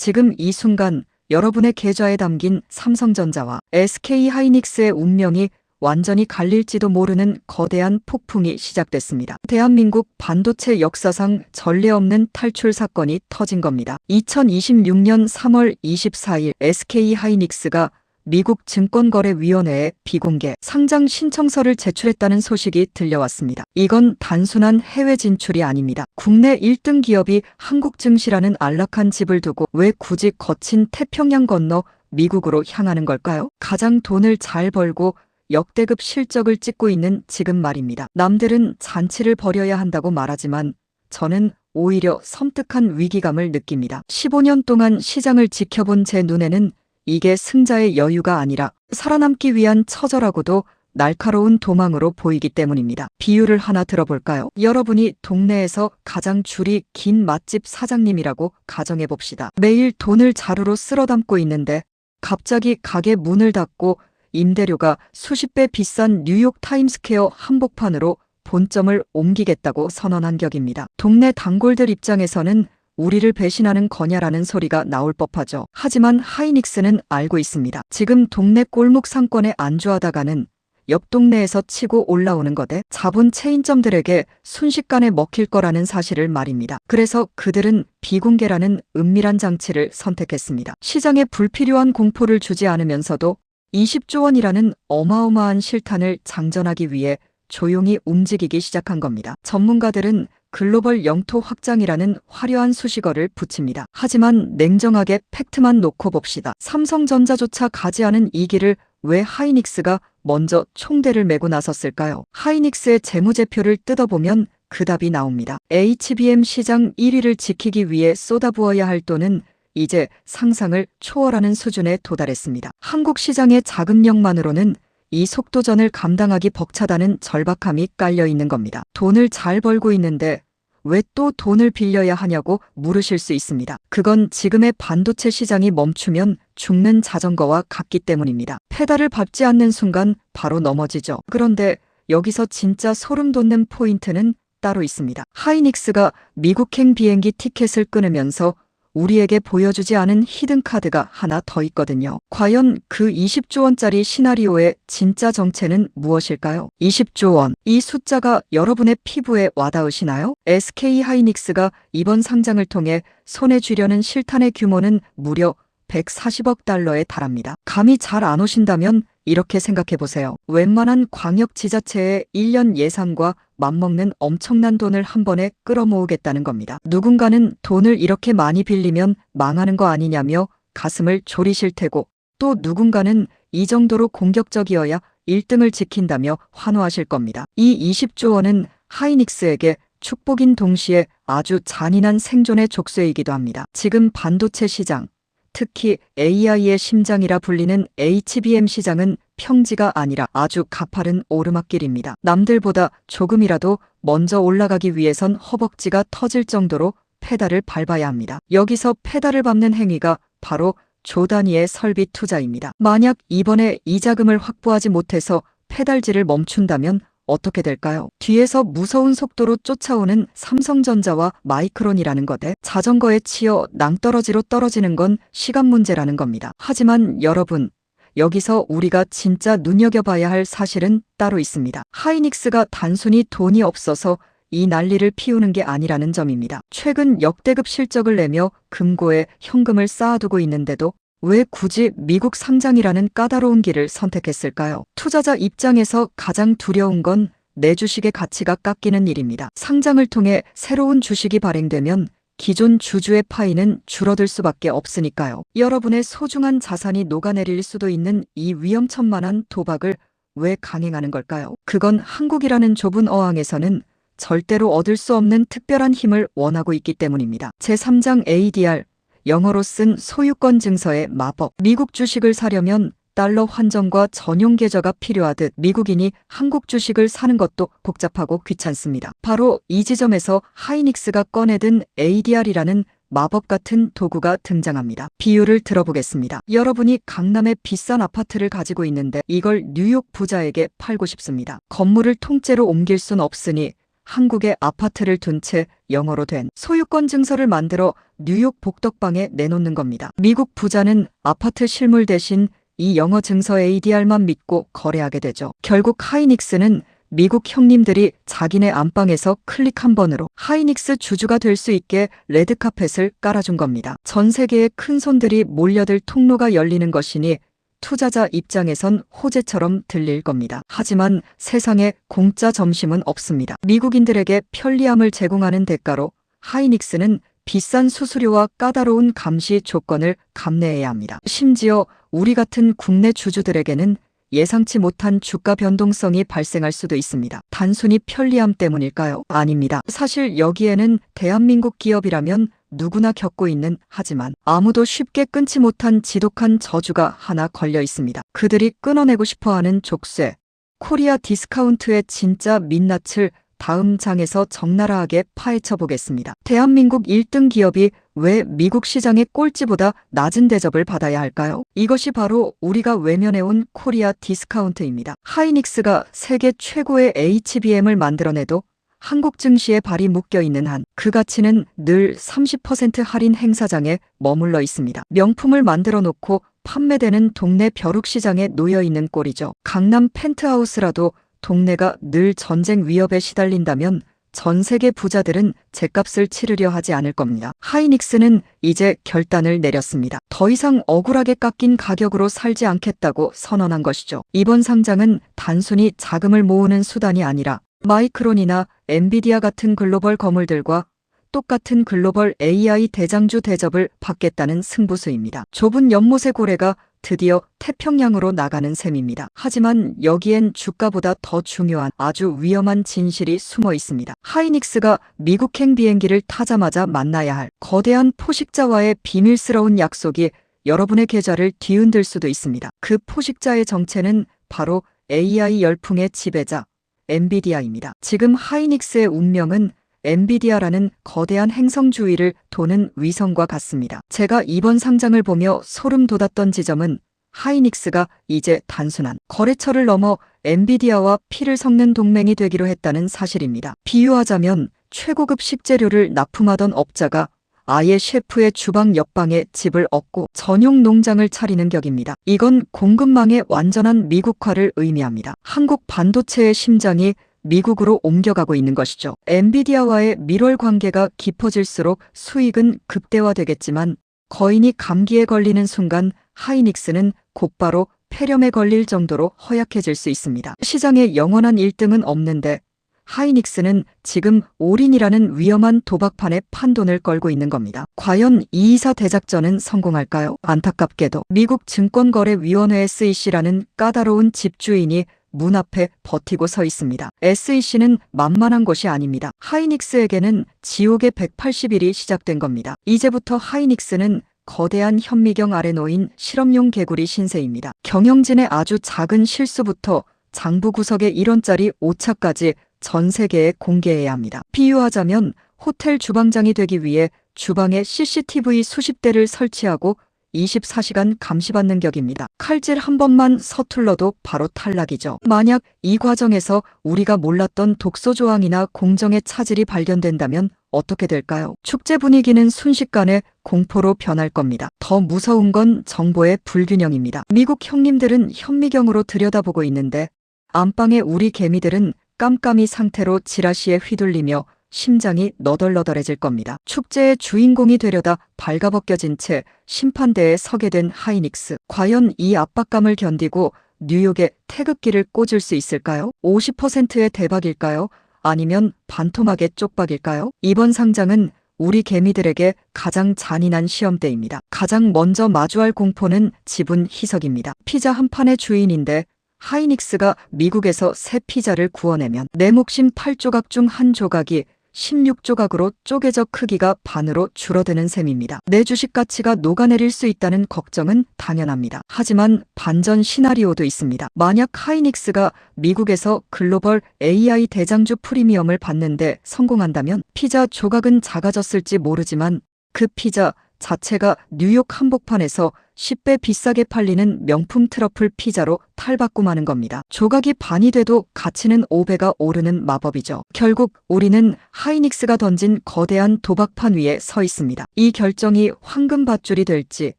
지금 이 순간 여러분의 계좌에 담긴 삼성전자와 SK하이닉스의 운명이 완전히 갈릴지도 모르는 거대한 폭풍이 시작됐습니다. 대한민국 반도체 역사상 전례 없는 탈출 사건이 터진 겁니다. 2026년 3월 24일 SK하이닉스가 미국 증권거래위원회에 비공개 상장 신청서를 제출했다는 소식이 들려왔습니다. 이건 단순한 해외 진출이 아닙니다. 국내 1등 기업이 한국 증시라는 안락한 집을 두고 왜 굳이 거친 태평양 건너 미국으로 향하는 걸까요? 가장 돈을 잘 벌고 역대급 실적을 찍고 있는 지금 말입니다. 남들은 잔치를 벌여야 한다고 말하지만 저는 오히려 섬뜩한 위기감을 느낍니다. 15년 동안 시장을 지켜본 제 눈에는 이게 승자의 여유가 아니라 살아남기 위한 처절하고도 날카로운 도망으로 보이기 때문입니다. 비유를 하나 들어볼까요? 여러분이 동네에서 가장 줄이 긴 맛집 사장님이라고 가정해봅시다. 매일 돈을 자루로 쓸어 담고 있는데 갑자기 가게 문을 닫고 임대료가 수십 배 비싼 뉴욕 타임스퀘어 한복판으로 본점을 옮기겠다고 선언한 격입니다. 동네 단골들 입장에서는 우리를 배신하는 거냐라는 소리가 나올 법하죠. 하지만 하이닉스는 알고 있습니다. 지금 동네 골목 상권에 안주하다가는 옆 동네에서 치고 올라오는 것에 자본 체인점들에게 순식간에 먹힐 거라는 사실을 말입니다. 그래서 그들은 비공개라는 은밀한 장치를 선택했습니다. 시장에 불필요한 공포를 주지 않으면서도 20조 원이라는 어마어마한 실탄을 장전하기 위해 조용히 움직이기 시작한 겁니다. 전문가들은 글로벌 영토 확장이라는 화려한 수식어를 붙입니다. 하지만 냉정하게 팩트만 놓고 봅시다. 삼성전자조차 가지 않은 이 길을 왜 하이닉스가 먼저 총대를 메고 나섰을까요? 하이닉스의 재무제표를 뜯어보면 그 답이 나옵니다. HBM 시장 1위를 지키기 위해 쏟아부어야 할 돈은 이제 상상을 초월하는 수준에 도달했습니다. 한국 시장의 자금력만으로는 이 속도전을 감당하기 벅차다는 절박함이 깔려 있는 겁니다. 돈을 잘 벌고 있는데 왜 또 돈을 빌려야 하냐고 물으실 수 있습니다. 그건 지금의 반도체 시장이 멈추면 죽는 자전거와 같기 때문입니다. 페달을 밟지 않는 순간 바로 넘어지죠. 그런데 여기서 진짜 소름 돋는 포인트는 따로 있습니다. 하이닉스가 미국행 비행기 티켓을 끊으면서 우리에게 보여주지 않은 히든카드가 하나 더 있거든요. 과연 그 20조 원짜리 시나리오의 진짜 정체는 무엇일까요? 20조 원. 이 숫자가 여러분의 피부에 와닿으시나요? SK하이닉스가 이번 상장을 통해 손에 쥐려는 실탄의 규모는 무려 140억 달러에 달합니다. 감이 잘 안 오신다면 이렇게 생각해보세요. 웬만한 광역 지자체의 1년 예산과 맞먹는 엄청난 돈을 한 번에 끌어모으겠다는 겁니다. 누군가는 돈을 이렇게 많이 빌리면 망하는 거 아니냐며 가슴을 졸이실 테고 또 누군가는 이 정도로 공격적이어야 1등을 지킨다며 환호하실 겁니다. 이 20조 원은 하이닉스에게 축복인 동시에 아주 잔인한 생존의 족쇄이기도 합니다. 지금 반도체 시장, 특히 AI의 심장이라 불리는 HBM 시장은 평지가 아니라 아주 가파른 오르막길입니다. 남들보다 조금이라도 먼저 올라가기 위해선 허벅지가 터질 정도로 페달을 밟아야 합니다. 여기서 페달을 밟는 행위가 바로 조 단위의 설비 투자입니다. 만약 이번에 이 자금을 확보하지 못해서 페달질을 멈춘다면 어떻게 될까요? 뒤에서 무서운 속도로 쫓아오는 삼성전자와 마이크론이라는 것에 자전거에 치여 낭떠러지로 떨어지는 건 시간 문제라는 겁니다. 하지만 여러분, 여기서 우리가 진짜 눈여겨봐야 할 사실은 따로 있습니다. 하이닉스가 단순히 돈이 없어서 이 난리를 피우는 게 아니라는 점입니다. 최근 역대급 실적을 내며 금고에 현금을 쌓아두고 있는데도 왜 굳이 미국 상장이라는 까다로운 길을 선택했을까요? 투자자 입장에서 가장 두려운 건 내 주식의 가치가 깎이는 일입니다. 상장을 통해 새로운 주식이 발행되면 기존 주주의 파이는 줄어들 수밖에 없으니까요. 여러분의 소중한 자산이 녹아내릴 수도 있는 이 위험천만한 도박을 왜 강행하는 걸까요? 그건 한국이라는 좁은 어항에서는 절대로 얻을 수 없는 특별한 힘을 원하고 있기 때문입니다. 제3장 ADR, 영어로 쓴 소유권 증서의 마법. 미국 주식을 사려면 달러 환전과 전용 계좌가 필요하듯 미국인이 한국 주식을 사는 것도 복잡하고 귀찮습니다. 바로 이 지점에서 하이닉스가 꺼내든 ADR이라는 마법 같은 도구가 등장합니다. 비유를 들어보겠습니다. 여러분이 강남의 비싼 아파트를 가지고 있는데 이걸 뉴욕 부자에게 팔고 싶습니다. 건물을 통째로 옮길 순 없으니 한국에 아파트를 둔 채 영어로 된 소유권 증서를 만들어 뉴욕 복덕방에 내놓는 겁니다. 미국 부자는 아파트 실물 대신 이 영어 증서 ADR만 믿고 거래하게 되죠. 결국 하이닉스는 미국 형님들이 자기네 안방에서 클릭 한 번으로 하이닉스 주주가 될 수 있게 레드카펫을 깔아준 겁니다. 전 세계의 큰 손들이 몰려들 통로가 열리는 것이니 투자자 입장에선 호재처럼 들릴 겁니다. 하지만 세상에 공짜 점심은 없습니다. 미국인들에게 편리함을 제공하는 대가로 하이닉스는 비싼 수수료와 까다로운 감시 조건을 감내해야 합니다. 심지어 우리 같은 국내 주주들에게는 예상치 못한 주가 변동성이 발생할 수도 있습니다. 단순히 편리함 때문일까요? 아닙니다. 사실 여기에는 대한민국 기업이라면 누구나 겪고 있는, 하지만 아무도 쉽게 끊지 못한 지독한 저주가 하나 걸려 있습니다. 그들이 끊어내고 싶어하는 족쇄. 코리아 디스카운트의 진짜 민낯을 다음 장에서 적나라하게 파헤쳐 보겠습니다. 대한민국 1등 기업이 왜 미국 시장의 꼴찌보다 낮은 대접을 받아야 할까요? 이것이 바로 우리가 외면해온 코리아 디스카운트입니다. 하이닉스가 세계 최고의 HBM을 만들어내도 한국 증시에 발이 묶여있는 한 그 가치는 늘 30% 할인 행사장에 머물러 있습니다. 명품을 만들어 놓고 판매되는 동네 벼룩시장에 놓여있는 꼴이죠. 강남 펜트하우스라도 동네가 늘 전쟁 위협에 시달린다면 전 세계 부자들은 죗값을 치르려 하지 않을 겁니다. 하이닉스는 이제 결단을 내렸습니다. 더 이상 억울하게 깎인 가격으로 살지 않겠다고 선언한 것이죠. 이번 상장은 단순히 자금을 모으는 수단이 아니라 마이크론이나 엔비디아 같은 글로벌 거물들과 똑같은 글로벌 AI 대장주 대접을 받겠다는 승부수입니다. 좁은 연못의 고래가 드디어 태평양으로 나가는 셈입니다. 하지만 여기엔 주가보다 더 중요한 아주 위험한 진실이 숨어 있습니다. 하이닉스가 미국행 비행기를 타자마자 만나야 할 거대한 포식자와의 비밀스러운 약속이 여러분의 계좌를 뒤흔들 수도 있습니다. 그 포식자의 정체는 바로 AI 열풍의 지배자 엔비디아입니다. 지금 하이닉스의 운명은 엔비디아라는 거대한 행성 주위를 도는 위성과 같습니다. 제가 이번 상장을 보며 소름 돋았던 지점은 하이닉스가 이제 단순한 거래처를 넘어 엔비디아와 피를 섞는 동맹이 되기로 했다는 사실입니다. 비유하자면 최고급 식재료를 납품하던 업자가 아예 셰프의 주방 옆방에 집을 얻고 전용 농장을 차리는 격입니다. 이건 공급망의 완전한 미국화를 의미합니다. 한국 반도체의 심장이 미국으로 옮겨가고 있는 것이죠. 엔비디아와의 밀월 관계가 깊어질수록 수익은 극대화되겠지만 거인이 감기에 걸리는 순간 하이닉스는 곧바로 폐렴에 걸릴 정도로 허약해질 수 있습니다. 시장에 영원한 1등은 없는데 하이닉스는 지금 올인이라는 위험한 도박판에 판돈을 걸고 있는 겁니다. 과연 224 대작전은 성공할까요? 안타깝게도 미국 증권거래위원회 SEC라는 까다로운 집주인이 문 앞에 버티고 서 있습니다. SEC는 만만한 곳이 아닙니다. 하이닉스에게는 지옥의 180일이 시작된 겁니다. 이제부터 하이닉스는 거대한 현미경 아래 놓인 실험용 개구리 신세입니다. 경영진의 아주 작은 실수부터 장부 구석의 1원짜리 오차까지 전 세계에 공개해야 합니다. 비유하자면 호텔 주방장이 되기 위해 주방에 CCTV 수십 대를 설치하고 24시간 감시받는 격입니다. 칼질 한 번만 서툴러도 바로 탈락이죠. 만약 이 과정에서 우리가 몰랐던 독소 조항이나 공정의 차질이 발견된다면 어떻게 될까요? 축제 분위기는 순식간에 공포로 변할 겁니다. 더 무서운 건 정보의 불균형입니다. 미국 형님들은 현미경으로 들여다보고 있는데 안방의 우리 개미들은 깜깜이 상태로 지라시에 휘둘리며 심장이 너덜너덜해질 겁니다. 축제의 주인공이 되려다 발가벗겨진 채 심판대에 서게 된 하이닉스. 과연 이 압박감을 견디고 뉴욕에 태극기를 꽂을 수 있을까요? 50%의 대박일까요? 아니면 반토막의 쪽박일까요? 이번 상장은 우리 개미들에게 가장 잔인한 시험대입니다. 가장 먼저 마주할 공포는 지분 희석입니다. 피자 한 판의 주인인데 하이닉스가 미국에서 새 피자를 구워내면 내 목심 8조각 중 한 조각이 16조각으로 쪼개져 크기가 반으로 줄어드는 셈입니다. 내 주식 가치가 녹아내릴 수 있다는 걱정은 당연합니다. 하지만 반전 시나리오도 있습니다. 만약 하이닉스가 미국에서 글로벌 AI 대장주 프리미엄을 받는데 성공한다면 피자 조각은 작아졌을지 모르지만 그 피자 자체가 뉴욕 한복판에서 10배 비싸게 팔리는 명품 트러플 피자로 탈바꿈하는 겁니다. 조각이 반이 돼도 가치는 5배가 오르는 마법이죠. 결국 우리는 하이닉스가 던진 거대한 도박판 위에 서 있습니다. 이 결정이 황금 밧줄이 될지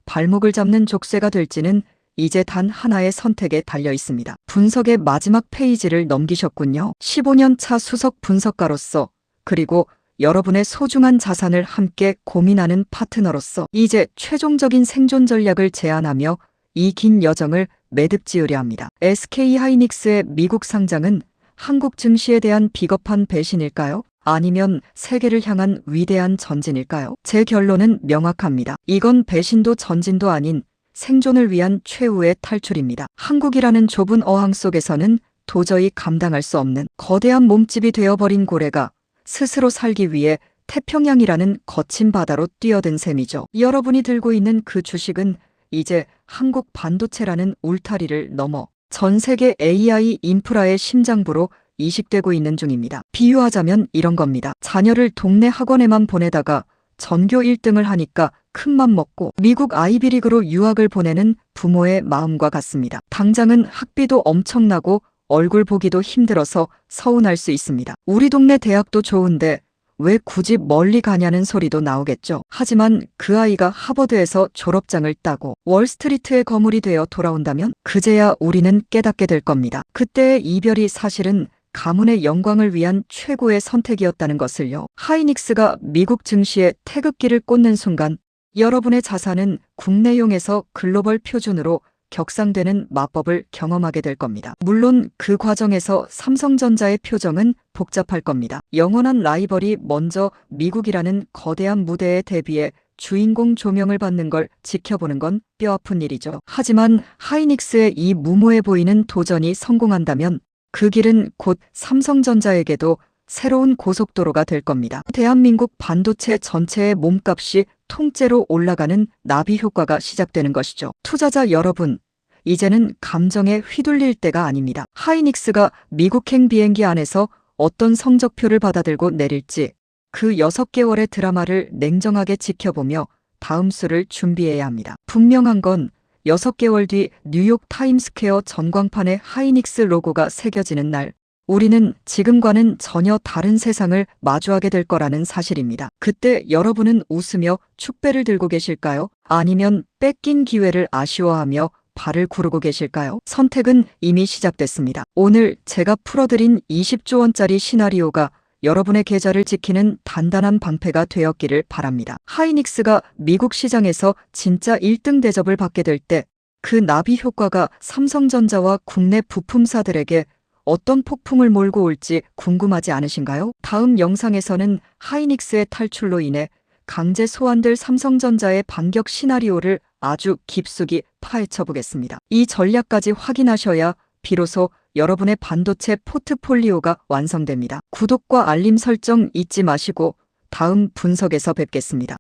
발목을 잡는 족쇄가 될지는 이제 단 하나의 선택에 달려 있습니다. 분석의 마지막 페이지를 넘기셨군요. 15년 차 수석 분석가로서, 그리고 여러분의 소중한 자산을 함께 고민하는 파트너로서 이제 최종적인 생존 전략을 제안하며 이 긴 여정을 매듭 지으려 합니다. SK하이닉스의 미국 상장은 한국 증시에 대한 비겁한 배신일까요? 아니면 세계를 향한 위대한 전진일까요? 제 결론은 명확합니다. 이건 배신도 전진도 아닌 생존을 위한 최후의 탈출입니다. 한국이라는 좁은 어항 속에서는 도저히 감당할 수 없는 거대한 몸집이 되어버린 고래가 스스로 살기 위해 태평양이라는 거친 바다로 뛰어든 셈이죠. 여러분이 들고 있는 그 주식은 이제 한국 반도체라는 울타리를 넘어 전 세계 AI 인프라의 심장부로 이식되고 있는 중입니다. 비유하자면 이런 겁니다. 자녀를 동네 학원에만 보내다가 전교 1등을 하니까 큰맘 먹고 미국 아이비리그로 유학을 보내는 부모의 마음과 같습니다. 당장은 학비도 엄청나고 얼굴 보기도 힘들어서 서운할 수 있습니다. 우리 동네 대학도 좋은데 왜 굳이 멀리 가냐는 소리도 나오겠죠. 하지만 그 아이가 하버드에서 졸업장을 따고 월스트리트의 거물이 되어 돌아온다면 그제야 우리는 깨닫게 될 겁니다. 그때의 이별이 사실은 가문의 영광을 위한 최고의 선택이었다는 것을요. 하이닉스가 미국 증시에 태극기를 꽂는 순간 여러분의 자산은 국내용에서 글로벌 표준으로 격상되는 마법을 경험하게 될 겁니다. 물론 그 과정에서 삼성전자의 표정은 복잡할 겁니다. 영원한 라이벌이 먼저 미국이라는 거대한 무대에 대비해 주인공 조명을 받는 걸 지켜보는 건 뼈아픈 일이죠. 하지만 하이닉스의 이 무모해 보이는 도전이 성공한다면 그 길은 곧 삼성전자에게도 새로운 고속도로가 될 겁니다. 대한민국 반도체 전체의 몸값이 통째로 올라가는 나비 효과가 시작되는 것이죠. 투자자 여러분, 이제는 감정에 휘둘릴 때가 아닙니다. 하이닉스가 미국행 비행기 안에서 어떤 성적표를 받아들고 내릴지 그 6개월의 드라마를 냉정하게 지켜보며 다음 수를 준비해야 합니다. 분명한 건 6개월 뒤 뉴욕 타임스퀘어 전광판에 하이닉스 로고가 새겨지는 날, 우리는 지금과는 전혀 다른 세상을 마주하게 될 거라는 사실입니다. 그때 여러분은 웃으며 축배를 들고 계실까요? 아니면 뺏긴 기회를 아쉬워하며 발을 구르고 계실까요? 선택은 이미 시작됐습니다. 오늘 제가 풀어드린 20조 원짜리 시나리오가 여러분의 계좌를 지키는 단단한 방패가 되었기를 바랍니다. 하이닉스가 미국 시장에서 진짜 1등 대접을 받게 될 때 그 나비 효과가 삼성전자와 국내 부품사들에게 어떤 폭풍을 몰고 올지 궁금하지 않으신가요? 다음 영상에서는 하이닉스의 탈출로 인해 강제 소환될 삼성전자의 반격 시나리오를 아주 깊숙이 파헤쳐 보겠습니다. 이 전략까지 확인하셔야 비로소 여러분의 반도체 포트폴리오가 완성됩니다. 구독과 알림 설정 잊지 마시고 다음 분석에서 뵙겠습니다.